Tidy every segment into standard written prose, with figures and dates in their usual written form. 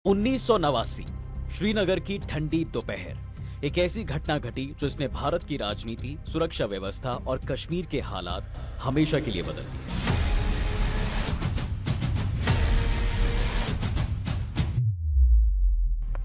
1989 श्रीनगर की ठंडी दोपहर एक ऐसी घटना घटी जिसने भारत की राजनीति, सुरक्षा व्यवस्था और कश्मीर के हालात हमेशा के लिए बदल दिए।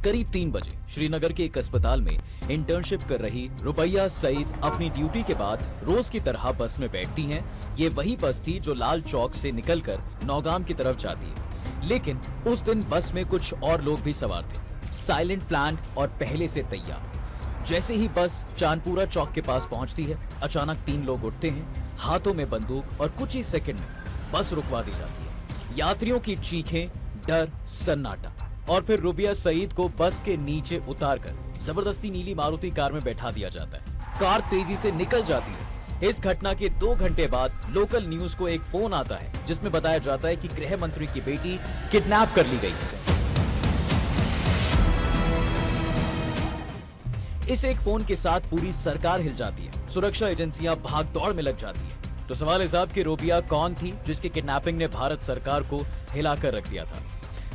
करीब 3 बजे श्रीनगर के एक अस्पताल में इंटर्नशिप कर रही रुबैया सईद अपनी ड्यूटी के बाद रोज की तरह बस में बैठती हैं। ये वही बस थी जो लाल चौक से निकलकर नौगाम की तरफ जाती है। लेकिन उस दिन बस में कुछ और लोग भी सवार थे, साइलेंट प्लान और पहले से तैयार। जैसे ही बस चांदपुरा चौक के पास पहुंचती है, अचानक 3 लोग उठते हैं, हाथों में बंदूक, और कुछ ही सेकंड में बस रुकवा दी जाती है। यात्रियों की चीखें, डर, सन्नाटा, और फिर रुबैया सईद को बस के नीचे उतारकर जबरदस्ती नीली मारुति कार में बैठा दिया जाता है। कार तेजी से निकल जाती है। इस घटना के 2 घंटे बाद लोकल न्यूज को एक फोन आता है जिसमें बताया जाता है कि गृह मंत्री की बेटी किडनैप कर ली गई है। इस एक फोन के साथ पूरी सरकार हिल जाती है, सुरक्षा एजेंसियां भाग दौड़ में लग जाती है। तो सवाल है साहब कि रुबैया कौन थी जिसकी किडनैपिंग ने भारत सरकार को हिलाकर रख दिया था।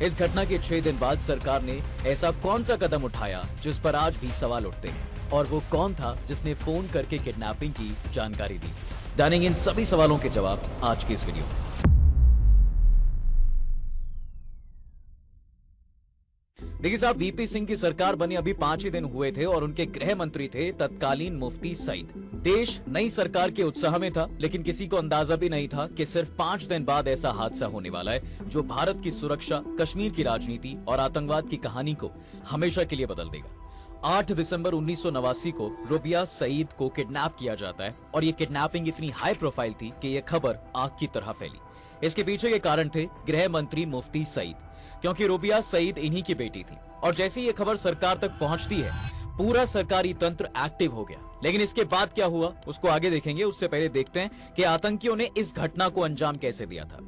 इस घटना के 6 दिन बाद सरकार ने ऐसा कौन सा कदम उठाया जिस पर आज भी सवाल उठते हैं, और वो कौन था जिसने फोन करके किडनैपिंग की जानकारी दी। जानेंगे इन सभी सवालों के जवाब आज की इस वीडियो में। देखिए साहब, वीपी सिंह की सरकार बने अभी 5 ही दिन हुए थे और उनके गृह मंत्री थे तत्कालीन मुफ्ती सईद। देश नई सरकार के उत्साह में था, लेकिन किसी को अंदाजा भी नहीं था कि सिर्फ 5 दिन बाद ऐसा हादसा होने वाला है जो भारत की सुरक्षा, कश्मीर की राजनीति और आतंकवाद की कहानी को हमेशा के लिए बदल देगा। 8 दिसंबर 1989 को रुबैया सईद को किडनैप किया जाता है, और ये किडनैपिंग इतनी हाई प्रोफाइल थी कि ये खबर आग की तरह फैली। इसके पीछे के कारण थे गृह मंत्री मुफ्ती सईद, क्योंकि रुबैया सईद इन्हीं की बेटी थी। और जैसे ये खबर सरकार तक पहुंचती है, पूरा सरकारी तंत्र एक्टिव हो गया। लेकिन इसके बाद क्या हुआ उसको आगे देखेंगे, उससे पहले देखते हैं कि आतंकियों ने इस घटना को अंजाम कैसे दिया था।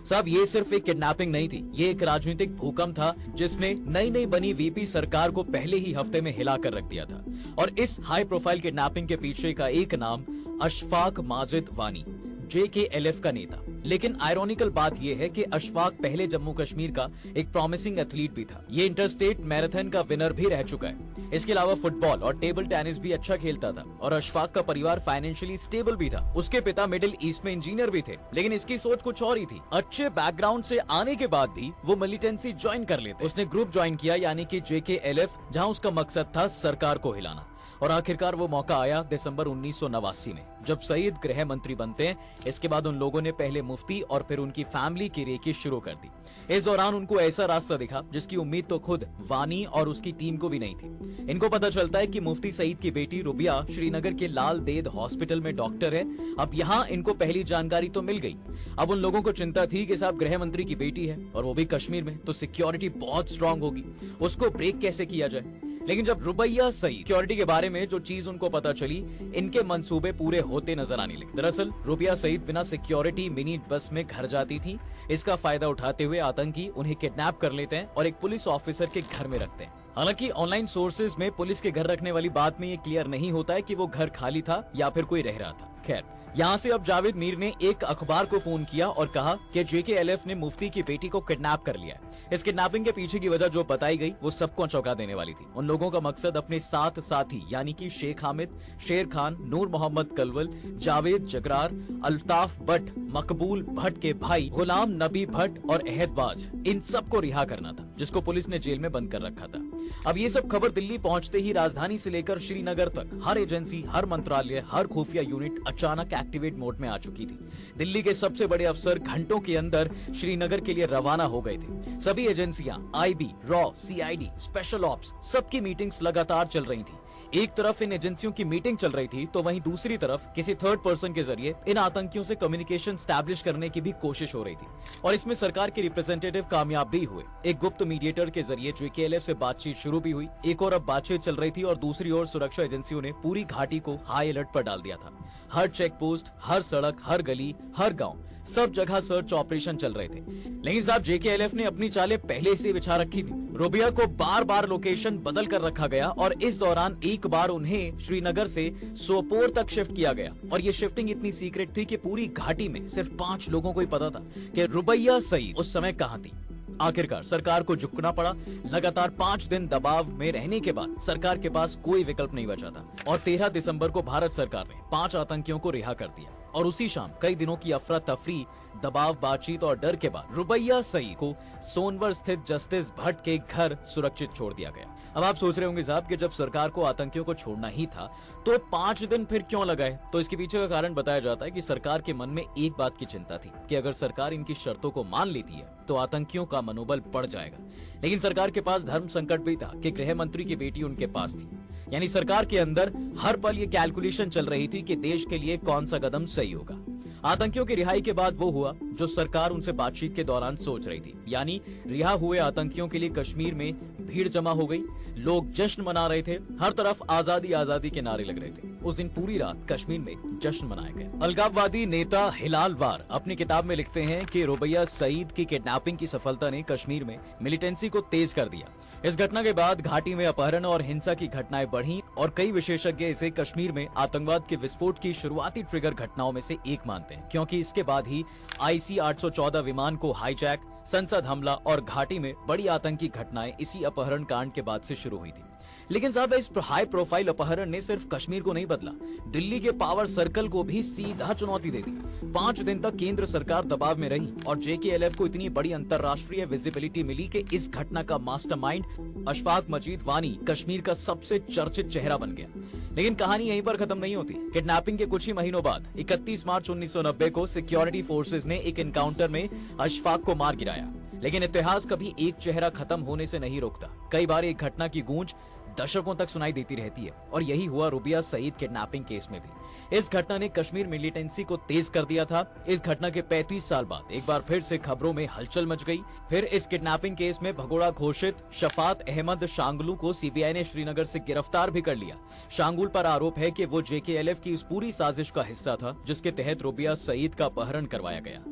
साहब, ये सिर्फ एक किडनैपिंग नहीं थी, ये एक राजनीतिक भूकंप था जिसने नई बनी वीपी सरकार को पहले ही हफ्ते में हिलाकर रख दिया था। और इस हाई प्रोफाइल किडनैपिंग के पीछे का एक नाम अशफाक माजिद वानी, JKLF का नेता। लेकिन आयरॉनिकल बात यह है कि अशफाक पहले जम्मू कश्मीर का एक प्रॉमिसिंग एथलीट भी था। ये इंटरस्टेट मैराथन का विनर भी रह चुका है। इसके अलावा फुटबॉल और टेबल टेनिस भी अच्छा खेलता था, और अशफाक का परिवार फाइनेंशियली स्टेबल भी था। उसके पिता मिडिल ईस्ट में इंजीनियर भी थे, लेकिन इसकी सोच कुछ और ही थी। अच्छे बैकग्राउंड से आने के बाद भी वो मिलिटेंसी ज्वाइन कर लेते। उसने ग्रुप ज्वाइन किया, यानी कि JKLF, जहां उसका मकसद था सरकार को हिलाना। और आखिरकार वो मौका आया दिसंबर 1989 में, जब सईद गृह मंत्री बनते हैं। इसके बाद उन लोगों ने पहले मुफ्ती और फिर उनकी फैमिली की रेकी शुरू कर दी। इस दौरान उनको ऐसा रास्ता दिखा जिसकी उम्मीद तो खुद वानी और उसकी टीम को भी नहीं थी। इनको पता चलता है कि मुफ्ती सईद की बेटी रुबैया श्रीनगर के लाल देद हॉस्पिटल में डॉक्टर है। अब यहाँ इनको पहली जानकारी तो मिल गई। अब उन लोगों को चिंता थी कि साहब, गृह मंत्री की बेटी है और वो भी कश्मीर में, तो सिक्योरिटी बहुत स्ट्रांग होगी, उसको ब्रेक कैसे किया जाए। लेकिन जब रुबैया सईद सिक्योरिटी के बारे में जो चीज उनको पता चली, इनके मंसूबे पूरे होते नजर आने लगे। दरअसल रुबैया सईद बिना सिक्योरिटी मिनी बस में घर जाती थी। इसका फायदा उठाते हुए आतंकी उन्हें किडनैप कर लेते हैं और एक पुलिस ऑफिसर के घर में रखते हैं। हालांकि ऑनलाइन सोर्सेज में पुलिस के घर रखने वाली बात में ये क्लियर नहीं होता है कि वो घर खाली था या फिर कोई रह रहा था। खैर, यहाँ से अब जावेद मीर ने एक अखबार को फोन किया और कहा कि JKLF ने मुफ्ती की बेटी को किडनैप कर लिया है। इस किडनैपिंग के पीछे की वजह जो बताई गई वो सबको चौंका देने वाली थी। उन लोगों का मकसद अपने 7 साथी, यानी कि शेख हामिद, शेर खान, नूर मोहम्मद कलवल, जावेद जगरार, अल्ताफ भट्ट, मकबूल भट्ट के भाई गुलाम नबी भट्ट और अहदबाज, इन सबको रिहा करना था, जिसको पुलिस ने जेल में बंद कर रखा था। अब ये सब खबर दिल्ली पहुंचते ही राजधानी से लेकर श्रीनगर तक हर एजेंसी, हर मंत्रालय, हर खुफिया यूनिट अचानक एक्टिवेट मोड में आ चुकी थी। दिल्ली के सबसे बड़े अफसर घंटों के अंदर श्रीनगर के लिए रवाना हो गए थे। सभी एजेंसियां, IB, raw, CID, special ops, सबकी मीटिंग्स लगातार चल रही थी। एक तरफ इन एजेंसियों की मीटिंग चल रही थी, तो वहीं दूसरी तरफ किसी थर्ड पर्सन के जरिए इन आतंकियों से कम्युनिकेशन स्टैब्लिश करने की भी कोशिश हो रही थी। और इसमें सरकार के रिप्रेजेंटेटिव कामयाब भी हुए। एक गुप्त मीडिएटर के जरिए JKLF से बातचीत शुरू भी हुई। एक और अब बातचीत चल रही थी और दूसरी ओर सुरक्षा एजेंसियों ने पूरी घाटी को हाई अलर्ट पर डाल दिया था। हर चेक पोस्ट, हर सड़क, हर गली, हर गांव, सब जगह सर्च ऑपरेशन चल रहे थे। लेकिन साहब, JKLF ने अपनी चालें पहले से बिछा रखी थी। रुबैया को बार बार लोकेशन बदल कर रखा गया और इस दौरान एक बार उन्हें श्रीनगर से सोपोर तक शिफ्ट किया गया। और ये शिफ्टिंग इतनी सीक्रेट थी कि पूरी घाटी में सिर्फ 5 लोगों को ही पता था कि रुबैया सईद उस समय कहां थी। आखिरकार सरकार को झुकना पड़ा। लगातार 5 दिन दबाव में रहने के बाद सरकार के पास कोई विकल्प नहीं बचा था और 13 दिसंबर को भारत सरकार ने 5 आतंकियों को रिहा कर दिया और उसी शाम कई दिनों की अफरा तफरी, दबाव, बातचीत और डर के बाद रुबैया सईद को सोनवर स्थित जस्टिस भट्ट के घर सुरक्षित छोड़ दिया गया। अब आप सोच रहे होंगे साहब कि जब सरकार को आतंकियों को छोड़ना ही था तो 5 दिन फिर क्यों लगाए? तो इसके पीछे का कारण बताया जाता है कि सरकार के मन में एक बात की चिंता थी कि अगर सरकार इनकी शर्तों को मान लेती है तो आतंकियों का मनोबल बढ़ जाएगा। लेकिन सरकार के पास धर्म संकट भी था कि गृह मंत्री की बेटी उनके पास थी। यानी सरकार के अंदर हर पल ये कैलकुलेशन चल रही थी कि देश के लिए कौन सा कदम सही होगा। आतंकियों की रिहाई के बाद वो हुआ जो सरकार उनसे बातचीत के दौरान सोच रही थी, यानी रिहा हुए आतंकियों के लिए कश्मीर में भीड़ जमा हो गई, लोग जश्न मना रहे थे, हर तरफ आजादी आजादी के नारे लग रहे थे। उस दिन पूरी रात कश्मीर में जश्न मनाया गया। अलगाववादी नेता हिलाल वार अपनी किताब में लिखते हैं कि रुबैया सईद की किडनैपिंग की सफलता ने कश्मीर में मिलिटेंसी को तेज कर दिया। इस घटना के बाद घाटी में अपहरण और हिंसा की घटनाएं बढ़ी और कई विशेषज्ञ इसे कश्मीर में आतंकवाद के विस्फोट की शुरुआती ट्रिगर घटनाओं में से एक मानते हैं, क्योंकि इसके बाद ही IC 814 विमान को हाईजैक, संसद हमला और घाटी में बड़ी आतंकी घटनाएं इसी अपहरण कांड के बाद से शुरू हुई थी। लेकिन साहब इस हाई प्रोफाइल अपहरण ने सिर्फ कश्मीर को नहीं बदला, दिल्ली के पावर सर्कल को भी सीधा चुनौती दे दी। 5 दिन तक केंद्र सरकार दबाव में रही और JKLF को इतनी बड़ी अंतर्राष्ट्रीय विजिबिलिटी मिली कि इस घटना का मास्टरमाइंड अशफाक मजीद वानी कश्मीर का सबसे चर्चित चेहरा बन गया। लेकिन कहानी यहीं पर खत्म नहीं होती। किडनैपिंग के कुछ ही महीनों बाद 31 मार्च 1990 को सिक्योरिटी फोर्सेज ने एक एनकाउंटर में अशफाक को मार गिराया। लेकिन इतिहास कभी एक चेहरा खत्म होने से नहीं रुकता। कई बार एक घटना की गूंज दशकों तक सुनाई देती रहती है और यही हुआ रुबैया सईद किडनैपिंग केस में भी। इस घटना ने कश्मीर मिलिटेंसी को तेज कर दिया था। इस घटना के 35 साल बाद एक बार फिर से खबरों में हलचल मच गई। फिर इस किडनैपिंग केस में भगोड़ा घोषित शफात अहमद शांगुल को CBI ने श्रीनगर से गिरफ्तार भी कर लिया। शांगुल पर आरोप है कि वो JKLF की उस पूरी साजिश का हिस्सा था जिसके तहत रुबैया सईद का अपहरण करवाया गया।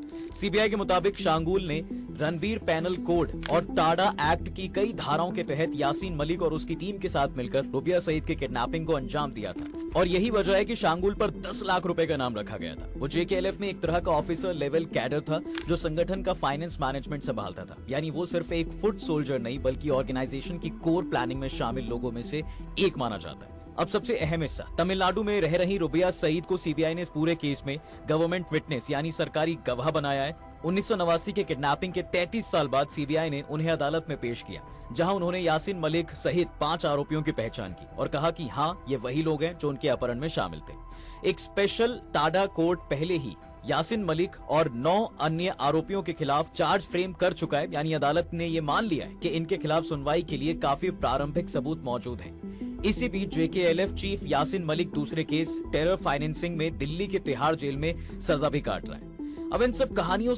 CBI के मुताबिक शांगुल ने रणबीर पैनल कोड और टाडा एक्ट की कई धाराओं के तहत यासीन मलिक और उसकी टीम के साथ मिलकर रुबैया सईद के किडनैपिंग को अंजाम दिया था। और यही वजह है कि शांगुल पर 10 लाख रुपए का नाम रखा गया था। वो JKLF में एक तरह का ऑफिसर लेवल कैडर था जो संगठन का फाइनेंस मैनेजमेंट संभालता था। यानी वो सिर्फ एक फुट सोल्जर नहीं बल्कि ऑर्गेनाइजेशन की कोर प्लानिंग में शामिल लोगों में से एक माना जाता है। अब सबसे अहम हिस्सा, तमिलनाडु में रह रही रुबैया सईद को CBI ने इस पूरे केस में गवर्नमेंट विटनेस यानी सरकारी गवाह बनाया है। 1989 के किडनैपिंग के 33 साल बाद CBI ने उन्हें अदालत में पेश किया, जहां उन्होंने यासीन मलिक सहित 5 आरोपियों की पहचान की और कहा कि हाँ, ये वही लोग हैं जो उनके अपहरण में शामिल थे। एक स्पेशल टाडा कोर्ट पहले ही यासीन मलिक और 9 अन्य आरोपियों के खिलाफ चार्ज फ्रेम कर चुका है। यानी अदालत ने ये मान लिया है कि इनके खिलाफ सुनवाई के लिए काफी प्रारंभिक सबूत मौजूद हैं। इसी बीच JKLF चीफ यासीन मलिक दूसरे केस टेरर फाइनेंसिंग में दिल्ली के तिहाड़ जेल में सजा भी काट रहा है। अब इन सब कहानियों